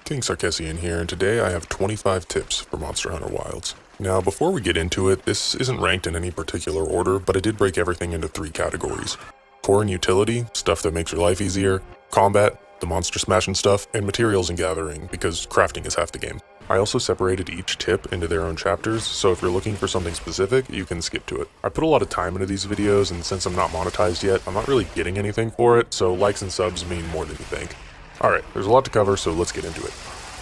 King Sarkessian here, and today I have 25 tips for Monster Hunter Wilds. Now, before we get into it, this isn't ranked in any particular order, but I did break everything into 3 categories. Core and utility, stuff that makes your life easier, combat, the monster smashing stuff, and materials and gathering, because crafting is half the game. I also separated each tip into their own chapters, so if you're looking for something specific, you can skip to it. I put a lot of time into these videos, and since I'm not monetized yet, I'm not really getting anything for it, so likes and subs mean more than you think. Alright, there's a lot to cover, so let's get into it.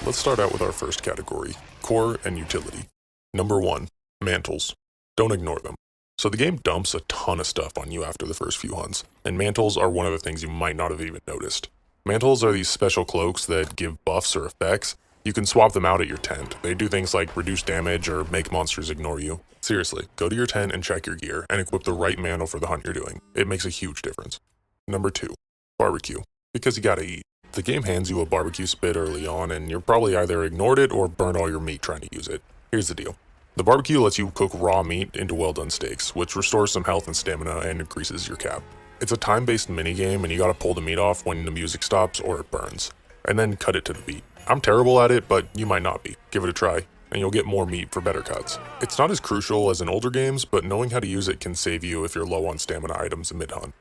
Let's start out with our first category, core and utility. Number 1, mantles. Don't ignore them. So the game dumps a ton of stuff on you after the first few hunts, and mantles are one of the things you might not have even noticed. Mantles are these special cloaks that give buffs or effects. You can swap them out at your tent. They do things like reduce damage or make monsters ignore you. Seriously, go to your tent and check your gear, and equip the right mantle for the hunt you're doing. It makes a huge difference. Number 2, barbecue. Because you gotta eat. The game hands you a barbecue spit early on, and you're probably either ignored it or burned all your meat trying to use it. Here's the deal. The barbecue lets you cook raw meat into well-done steaks, which restores some health and stamina and increases your cap. It's a time-based minigame, and you gotta pull the meat off when the music stops or it burns, and then cut it to the beat. I'm terrible at it, but you might not be. Give it a try, and you'll get more meat for better cuts. It's not as crucial as in older games, but knowing how to use it can save you if you're low on stamina items mid-hunt.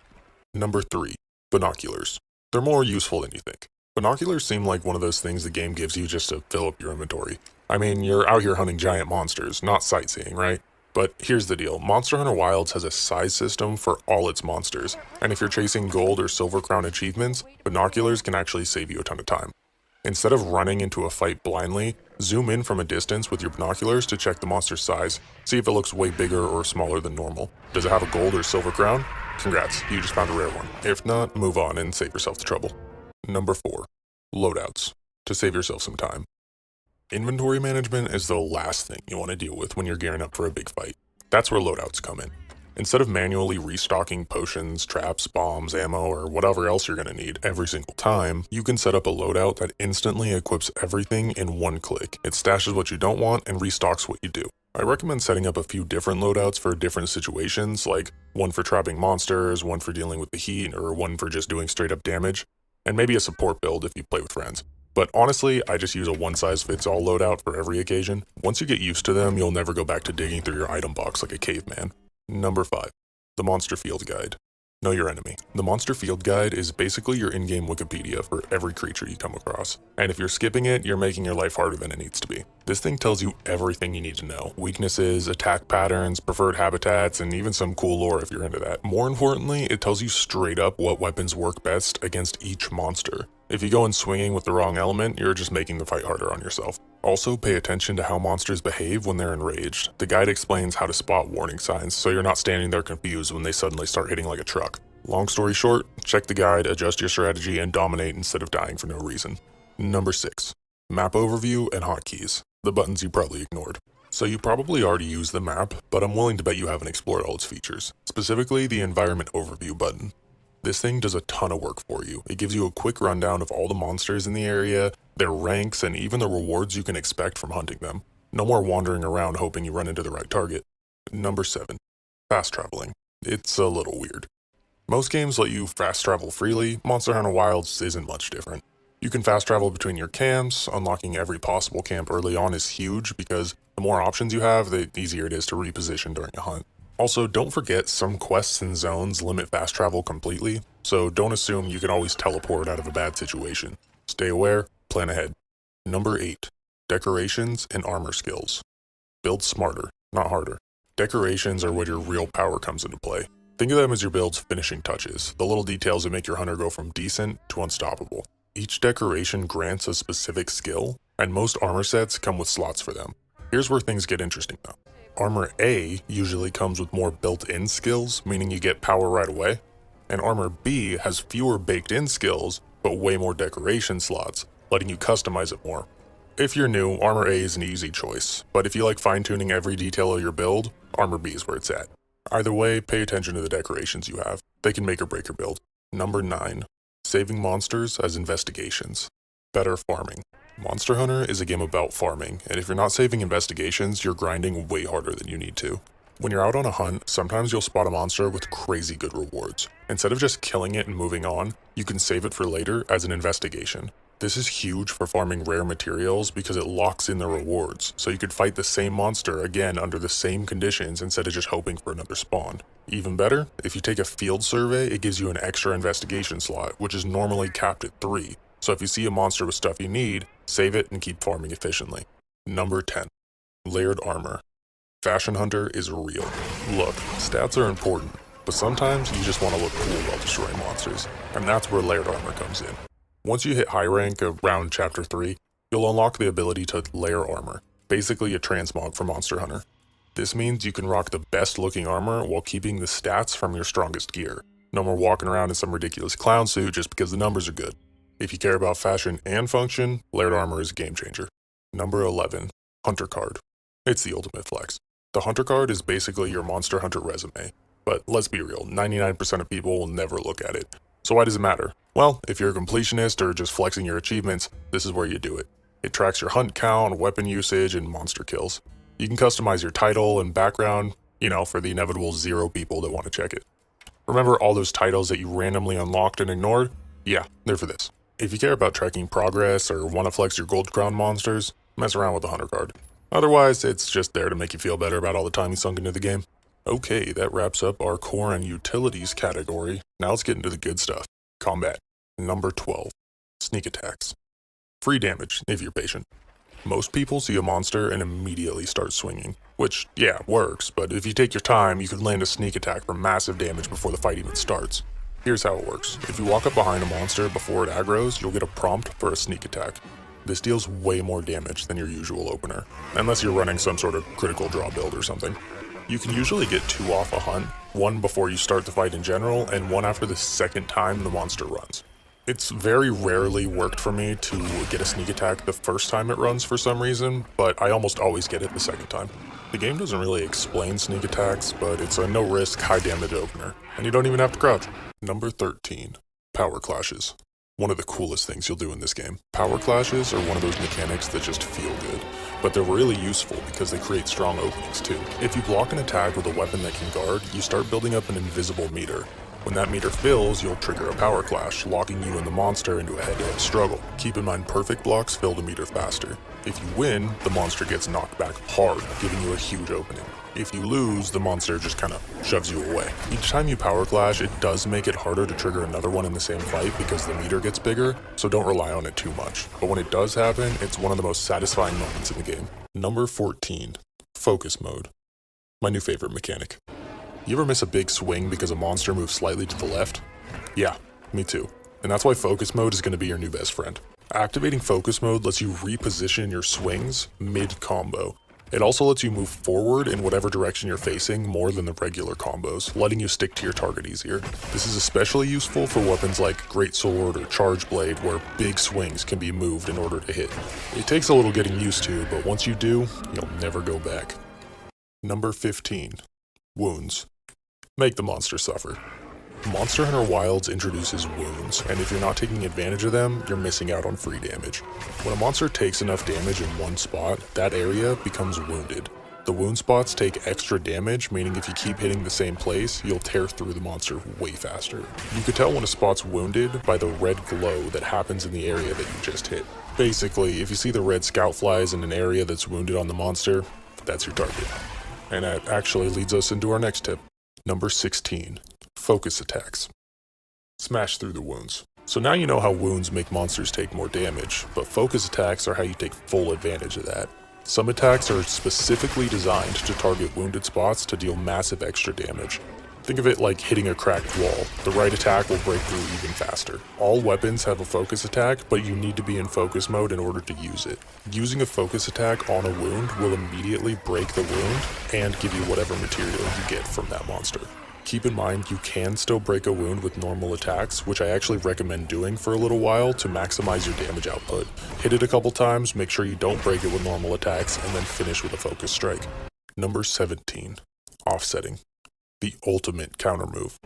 Number 3, binoculars. They're more useful than you think. Binoculars seem like one of those things the game gives you just to fill up your inventory. I mean, you're out here hunting giant monsters, not sightseeing, right? But here's the deal, Monster Hunter Wilds has a size system for all its monsters, and if you're chasing gold or silver crown achievements, binoculars can actually save you a ton of time. Instead of running into a fight blindly, zoom in from a distance with your binoculars to check the monster's size, see if it looks way bigger or smaller than normal. Does it have a gold or silver crown? Congrats, you just found a rare one. If not, move on and save yourself the trouble. Number 4, loadouts, to save yourself some time. Inventory management is the last thing you want to deal with when you're gearing up for a big fight. That's where loadouts come in. Instead of manually restocking potions, traps, bombs, ammo, or whatever else you're going to need every single time, you can set up a loadout that instantly equips everything in one click. It stashes what you don't want and restocks what you do. I recommend setting up a few different loadouts for different situations, like one for trapping monsters, one for dealing with the heat, or one for just doing straight up damage, and maybe a support build if you play with friends. But honestly, I just use a one-size-fits-all loadout for every occasion. Once you get used to them, you'll never go back to digging through your item box like a caveman. Number 5, the Monster Field Guide. Know your enemy. The Monster Field Guide is basically your in-game Wikipedia for every creature you come across. And if you're skipping it, you're making your life harder than it needs to be. This thing tells you everything you need to know. Weaknesses, attack patterns, preferred habitats, and even some cool lore if you're into that. More importantly, it tells you straight up what weapons work best against each monster. If you go in swinging with the wrong element, you're just making the fight harder on yourself. Also, pay attention to how monsters behave when they're enraged. The guide explains how to spot warning signs, so you're not standing there confused when they suddenly start hitting like a truck. Long story short, check the guide, adjust your strategy, and dominate instead of dying for no reason. Number 6, map overview and hotkeys, the buttons you probably ignored. So you probably already use the map, but I'm willing to bet you haven't explored all its features, specifically the environment overview button. This thing does a ton of work for you. It gives you a quick rundown of all the monsters in the area, their ranks, and even the rewards you can expect from hunting them. No more wandering around hoping you run into the right target. Number 7, fast traveling. It's a little weird. Most games let you fast travel freely. Monster Hunter Wilds isn't much different. You can fast travel between your camps. Unlocking every possible camp early on is huge because the more options you have, the easier it is to reposition during a hunt. Also, don't forget some quests and zones limit fast travel completely, so don't assume you can always teleport out of a bad situation. Stay aware, plan ahead. Number 8, decorations and armor skills. Build smarter, not harder. Decorations are where your real power comes into play. Think of them as your build's finishing touches, the little details that make your hunter go from decent to unstoppable. Each decoration grants a specific skill, and most armor sets come with slots for them. Here's where things get interesting though. Armor A usually comes with more built-in skills, meaning you get power right away, and Armor B has fewer baked-in skills, but way more decoration slots, letting you customize it more. If you're new, Armor A is an easy choice, but if you like fine-tuning every detail of your build, Armor B is where it's at. Either way, pay attention to the decorations you have. They can make or break your build. Number 9, saving monsters as investigations. Better farming. Monster Hunter is a game about farming, and if you're not saving investigations, you're grinding way harder than you need to. When you're out on a hunt, sometimes you'll spot a monster with crazy good rewards. Instead of just killing it and moving on, you can save it for later as an investigation. This is huge for farming rare materials because it locks in the rewards, so you could fight the same monster again under the same conditions instead of just hoping for another spawn. Even better, if you take a field survey, it gives you an extra investigation slot, which is normally capped at 3, so if you see a monster with stuff you need, save it and keep farming efficiently. Number 10. Layered Armor. Fashion Hunter is real. Look, stats are important, but sometimes you just want to look cool while destroying monsters, and that's where Layered Armor comes in. Once you hit high rank around Chapter 3, you'll unlock the ability to layer armor, basically a transmog for Monster Hunter. This means you can rock the best looking armor while keeping the stats from your strongest gear. No more walking around in some ridiculous clown suit just because the numbers are good. If you care about fashion and function, layered armor is a game changer. Number 11. Hunter Card. It's the ultimate flex. The Hunter Card is basically your Monster Hunter resume, but let's be real, 99% of people will never look at it. So why does it matter? Well, if you're a completionist or just flexing your achievements, this is where you do it. It tracks your hunt count, weapon usage, and monster kills. You can customize your title and background, for the inevitable 0 people that want to check it. Remember all those titles that you randomly unlocked and ignored? Yeah, they're for this. If you care about tracking progress or want to flex your gold crown monsters, mess around with the Hunter Card. Otherwise, it's just there to make you feel better about all the time you sunk into the game. Okay, that wraps up our core and utilities category. Now let's get into the good stuff. Combat. Number 12. Sneak attacks. Free damage, if you're patient. Most people see a monster and immediately start swinging, which, yeah, works, but if you take your time, you could land a sneak attack for massive damage before the fight even starts. Here's how it works. If you walk up behind a monster before it aggroes, you'll get a prompt for a sneak attack. This deals way more damage than your usual opener, unless you're running some sort of critical draw build or something. You can usually get 2 off a hunt, 1 before you start the fight in general, and 1 after the second time the monster runs. It's very rarely worked for me to get a sneak attack the first time it runs for some reason, but I almost always get it the second time. The game doesn't really explain sneak attacks, but it's a no risk, high damage opener, and you don't even have to crouch. Number 13. Power Clashes. One of the coolest things you'll do in this game. Power Clashes are one of those mechanics that just feel good, but they're really useful because they create strong openings too. If you block an attack with a weapon that can guard, you start building up an invisible meter. When that meter fills, you'll trigger a Power Clash, locking you and the monster into a head-to-head struggle. Keep in mind, perfect blocks fill the meter faster. If you win, the monster gets knocked back hard, giving you a huge opening. If you lose, the monster just kind of shoves you away. Each time you Power Clash, it does make it harder to trigger another one in the same fight because the meter gets bigger, so don't rely on it too much. But when it does happen, it's one of the most satisfying moments in the game. Number 14. Focus Mode. My new favorite mechanic. You ever miss a big swing because a monster moves slightly to the left? Yeah, me too. And that's why Focus Mode is going to be your new best friend. Activating Focus Mode lets you reposition your swings mid-combo. It also lets you move forward in whatever direction you're facing more than the regular combos, letting you stick to your target easier. This is especially useful for weapons like Greatsword or Charge Blade, where big swings can be moved in order to hit. It takes a little getting used to, but once you do, you'll never go back. Number 15. Wounds. Make the monster suffer. Monster Hunter Wilds introduces wounds, and if you're not taking advantage of them, you're missing out on free damage. When a monster takes enough damage in one spot, that area becomes wounded. The wound spots take extra damage, meaning if you keep hitting the same place, you'll tear through the monster way faster. You could tell when a spot's wounded by the red glow that happens in the area that you just hit. Basically, if you see the red scout flies in an area that's wounded on the monster, that's your target. And that actually leads us into our next tip. Number 16. Focus attacks. Smash through the wounds. So now you know how wounds make monsters take more damage, but focus attacks are how you take full advantage of that. Some attacks are specifically designed to target wounded spots to deal massive extra damage. Think of it like hitting a cracked wall. The right attack will break through even faster. All weapons have a focus attack, but you need to be in focus mode in order to use it. Using a focus attack on a wound will immediately break the wound and give you whatever material you get from that monster. Keep in mind, you can still break a wound with normal attacks, which I actually recommend doing for a little while to maximize your damage output. Hit it a couple times, make sure you don't break it with normal attacks, and then finish with a focus strike. Number 17. Offsetting. The ultimate counter move.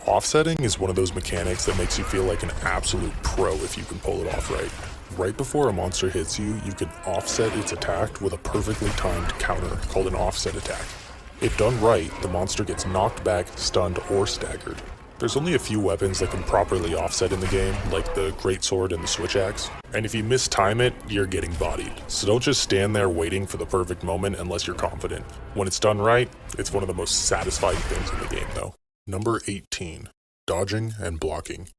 Offsetting is one of those mechanics that makes you feel like an absolute pro if you can pull it off right. Right before a monster hits you, you can offset its attack with a perfectly timed counter called an offset attack. If done right, the monster gets knocked back, stunned, or staggered. There's only a few weapons that can properly offset in the game, like the Greatsword and the Switch Axe, and if you mistime it, you're getting bodied. So don't just stand there waiting for the perfect moment unless you're confident. When it's done right, it's one of the most satisfying things in the game though. Number 18. Dodging and blocking.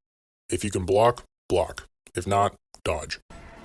If you can block, block. If not, dodge.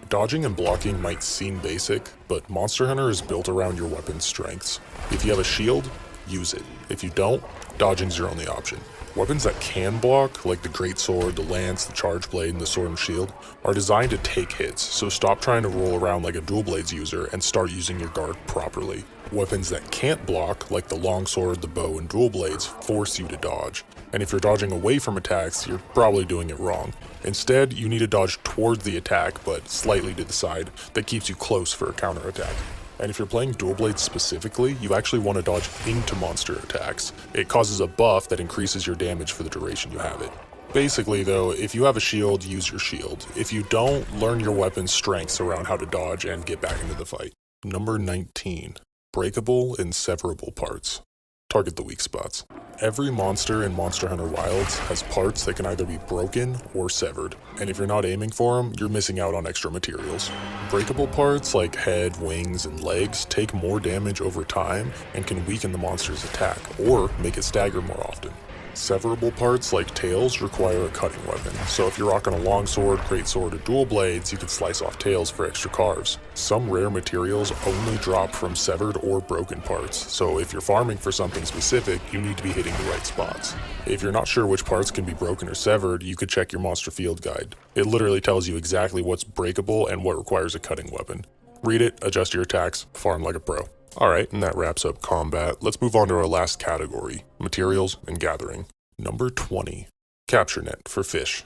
Dodging and blocking might seem basic, but Monster Hunter is built around your weapon's strengths. If you have a shield, use it. If you don't, dodging's your only option. Weapons that can block, like the Greatsword, the Lance, the Charge Blade, and the Sword and Shield, are designed to take hits, so stop trying to roll around like a Dual Blades user and start using your guard properly. Weapons that can't block, like the Longsword, the Bow, and Dual Blades, force you to dodge. And if you're dodging away from attacks, you're probably doing it wrong. Instead, you need to dodge towards the attack, but slightly to the side, that keeps you close for a counterattack. And if you're playing Dual Blades specifically, you actually want to dodge into monster attacks. It causes a buff that increases your damage for the duration you have it. Basically though, if you have a shield, use your shield. If you don't, learn your weapon's strengths around how to dodge and get back into the fight. Number 19. Breakable and severable parts. Target the weak spots. Every monster in Monster Hunter Wilds has parts that can either be broken or severed, and if you're not aiming for them, you're missing out on extra materials. Breakable parts like head, wings, and legs take more damage over time and can weaken the monster's attack, or make it stagger more often. Severable parts like tails require a cutting weapon, so if you're rocking a longsword, greatsword, or dual blades, you can slice off tails for extra carves. Some rare materials only drop from severed or broken parts, so if you're farming for something specific, you need to be hitting the right spots. If you're not sure which parts can be broken or severed, you could check your monster field guide. It literally tells you exactly what's breakable and what requires a cutting weapon. Read it, adjust your attacks, farm like a pro. Alright, and that wraps up combat. Let's move on to our last category, materials and gathering. Number 20, capture net for fish.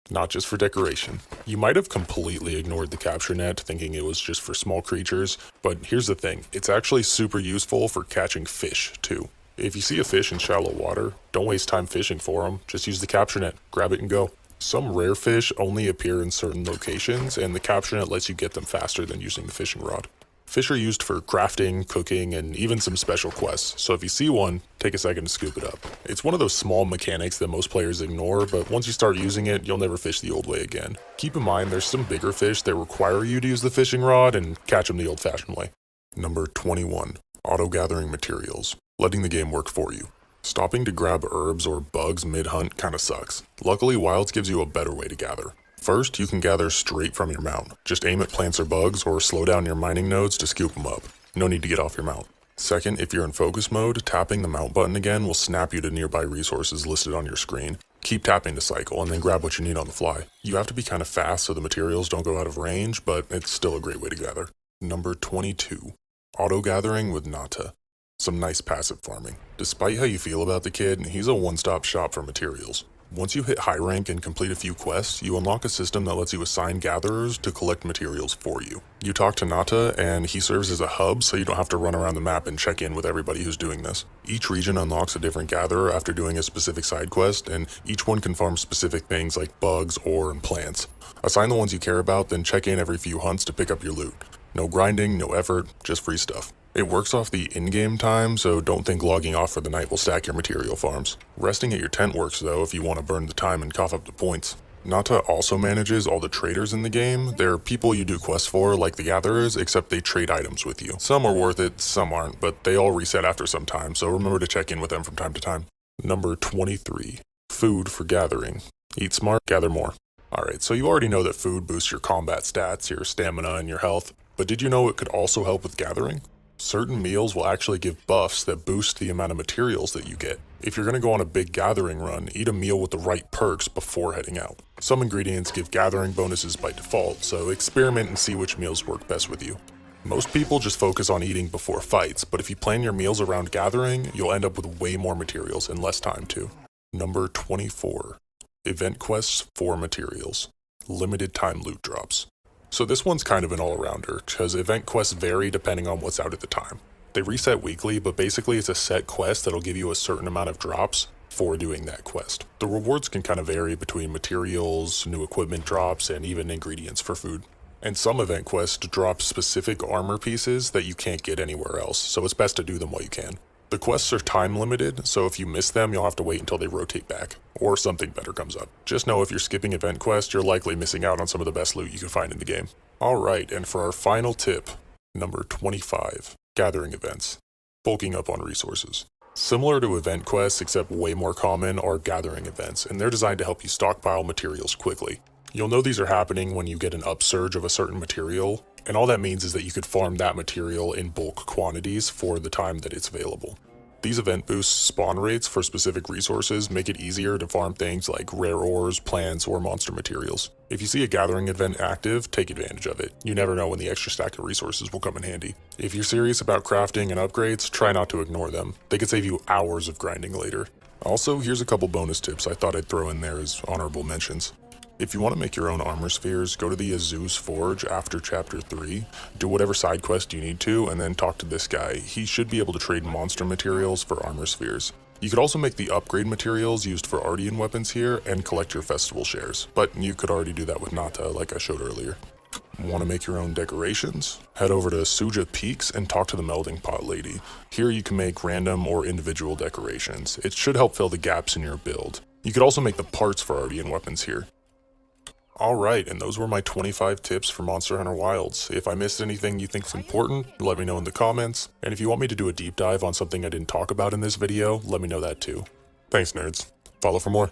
Not just for decoration. You might have completely ignored the capture net, thinking it was just for small creatures, but here's the thing, it's actually super useful for catching fish too. If you see a fish in shallow water, don't waste time fishing for them, just use the capture net, grab it and go. Some rare fish only appear in certain locations, and the capture net lets you get them faster than using the fishing rod. Fish are used for crafting, cooking, and even some special quests, so if you see one, take a second to scoop it up. It's one of those small mechanics that most players ignore, but once you start using it, you'll never fish the old way again. Keep in mind, there's some bigger fish that require you to use the fishing rod and catch them the old-fashioned way. Number 21, auto-gathering materials, letting the game work for you. Stopping to grab herbs or bugs mid-hunt kinda sucks. Luckily, Wilds gives you a better way to gather. First, you can gather straight from your mount. Just aim at plants or bugs, or slow down your mining nodes to scoop them up. No need to get off your mount. Second, if you're in focus mode, tapping the mount button again will snap you to nearby resources listed on your screen. Keep tapping to cycle, and then grab what you need on the fly. You have to be kinda fast so the materials don't go out of range, but it's still a great way to gather. Number 22, auto-gathering with Nata. Some nice passive farming. Despite how you feel about the kid, he's a one-stop shop for materials. Once you hit high rank and complete a few quests, you unlock a system that lets you assign gatherers to collect materials for you. You talk to Nata, and he serves as a hub so you don't have to run around the map and check in with everybody who's doing this. Each region unlocks a different gatherer after doing a specific side quest, and each one can farm specific things like bugs, ore, and plants. Assign the ones you care about, then check in every few hunts to pick up your loot. No grinding, no effort, just free stuff. It works off the in-game time, so don't think logging off for the night will stack your material farms. Resting at your tent works though if you want to burn the time and cough up the points. Nata also manages all the traders in the game. They're people you do quests for, like the gatherers, except they trade items with you. Some are worth it, some aren't, but they all reset after some time, so remember to check in with them from time to time. Number 23, food for gathering. Eat smart, gather more. Alright, so you already know that food boosts your combat stats, your stamina, and your health, but did you know it could also help with gathering? Certain meals will actually give buffs that boost the amount of materials that you get. If you're going to go on a big gathering run, eat a meal with the right perks before heading out. Some ingredients give gathering bonuses by default, so experiment and see which meals work best with you. Most people just focus on eating before fights, but if you plan your meals around gathering, you'll end up with way more materials and less time too. Number 24, event quests for materials. Limited time loot drops. So this one's kind of an all-arounder, because event quests vary depending on what's out at the time. They reset weekly, but basically it's a set quest that'll give you a certain amount of drops for doing that quest. The rewards can kind of vary between materials, new equipment drops, and even ingredients for food. And some event quests drop specific armor pieces that you can't get anywhere else, so it's best to do them while you can. The quests are time limited, so if you miss them, you'll have to wait until they rotate back, or something better comes up. Just know if you're skipping event quests, you're likely missing out on some of the best loot you can find in the game. Alright, and for our final tip, number 25, gathering events. Bulking up on resources. Similar to event quests, except way more common, are gathering events, and they're designed to help you stockpile materials quickly. You'll know these are happening when you get an upsurge of a certain material, and all that means is that you could farm that material in bulk quantities for the time that it's available. These event boosts spawn rates for specific resources make it easier to farm things like rare ores, plants, or monster materials. If you see a gathering event active, take advantage of it. You never know when the extra stack of resources will come in handy. If you're serious about crafting and upgrades, try not to ignore them. They could save you hours of grinding later. Also, here's a couple bonus tips I thought I'd throw in there as honorable mentions. If you want to make your own armor spheres, go to the Azuz Forge after Chapter 3, do whatever side quest you need to, and then talk to this guy. He should be able to trade monster materials for armor spheres. You could also make the upgrade materials used for Ardian weapons here and collect your festival shares, but you could already do that with Nata like I showed earlier. Want to make your own decorations? Head over to Suja Peaks and talk to the Melting Pot Lady. Here you can make random or individual decorations. It should help fill the gaps in your build. You could also make the parts for Ardian weapons here. Alright, and those were my 25 tips for Monster Hunter Wilds. If I missed anything you think is important, let me know in the comments. And if you want me to do a deep dive on something I didn't talk about in this video, let me know that too. Thanks nerds. Follow for more.